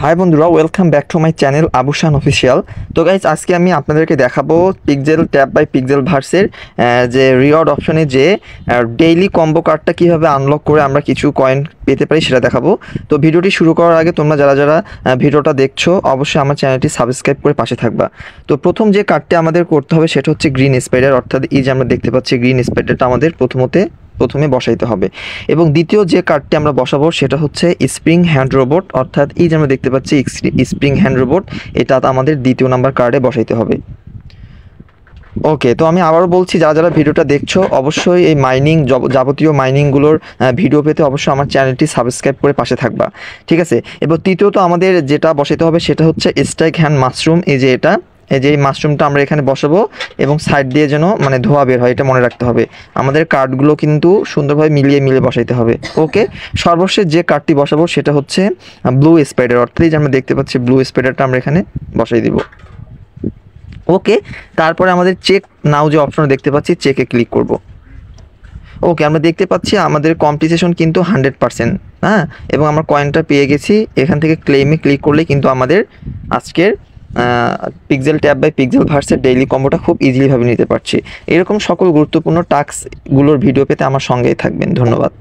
High বন্ধুরা, welcome back to my channel Abushan official. তো guys, আজকে আমি আপনাদেরকে দেখাবো পিক্সেল ট্যাব বাই পিক্সেল ভার্সের যে রিওয়ার্ড অপশনে যে ডেইলি কম্বো কার্ডটা কীভাবে আনলক করে আমরা কিছু কয়েন পেতে পারি সেটা দেখাবো। তো ভিডিওটি শুরু করার আগে তোমরা যারা যারা ভিডিওটা দেখছো অবশ্যই আমার চ্যানেলটি সাবস্ক্রাইব করে পাশে থাকবা। তো প্রথম যে কার্ডটি আমাদের করতে হবে সেটা হচ্ছে গ্রিন স্পাইডার, অর্থাৎ এই যে আমরা দেখতে পাচ্ছি গ্রিন স্পাইডারটা আমাদের প্রথমে বসাইতে হবে। এবং দ্বিতীয় যে কার্ডটি আমরা বসাবো সেটা হচ্ছে স্প্রিং হ্যান্ড রোবট, অর্থাৎ এই যে আমরা দেখতে পাচ্ছি স্প্রিং হ্যান্ড রোবট, এটা আমাদের দ্বিতীয় নাম্বার কার্ডে বসাইতে হবে। ওকে, তো আমি আবারও বলছি, যারা যারা ভিডিওটা দেখছো অবশ্যই এই যাবতীয় মাইনিংগুলোর ভিডিও পেতে অবশ্যই আমার চ্যানেলটি সাবস্ক্রাইব করে পাশে থাকবা, ঠিক আছে। এবার তৃতীয়ত আমাদের যেটা বসাইতে হবে সেটা হচ্ছে স্ট্রাইক হ্যান্ড মাশরুম। এই যে এই মাশরুমটা আমরা এখানে বসাবো এবং সাইড দিয়ে যেন ধোয়া বের হয়, এটা মনে রাখতে হবে। আমাদের কার্ডগুলো কিন্তু সুন্দরভাবে মিলিয়ে বসাইতে হবে। ওকে, সর্বশেষ যে কার্ডটি বসাবো সেটা হচ্ছে ব্লু স্পাইডার, অর্থাৎ যে আমরা দেখতে পাচ্ছি ব্লু স্পাইডারটা আমরা এখানে বসাই দিব। ওকে, তারপরে আমাদের চেক নাও যে অপশন দেখতে পাচ্ছি, চেকে ক্লিক করব। ওকে, আমরা দেখতে পাচ্ছি আমাদের কমপ্লিসেশন কিন্তু 100%, হ্যাঁ, এবং আমরা কয়েনটা পেয়ে গেছি। এখান থেকে ক্লেমে ক্লিক করলে কিন্তু আমাদের আজকের পিক্সেল ট্যাব বাই পিক্সেল ভার্সের ডেইলি কম্বোটা খুব ইজিলিভাবে নিতে পারছি। এরকম সকল গুরুত্বপূর্ণ টাস্কগুলোর ভিডিও পেতে আমার সঙ্গেই থাকবেন। ধন্যবাদ।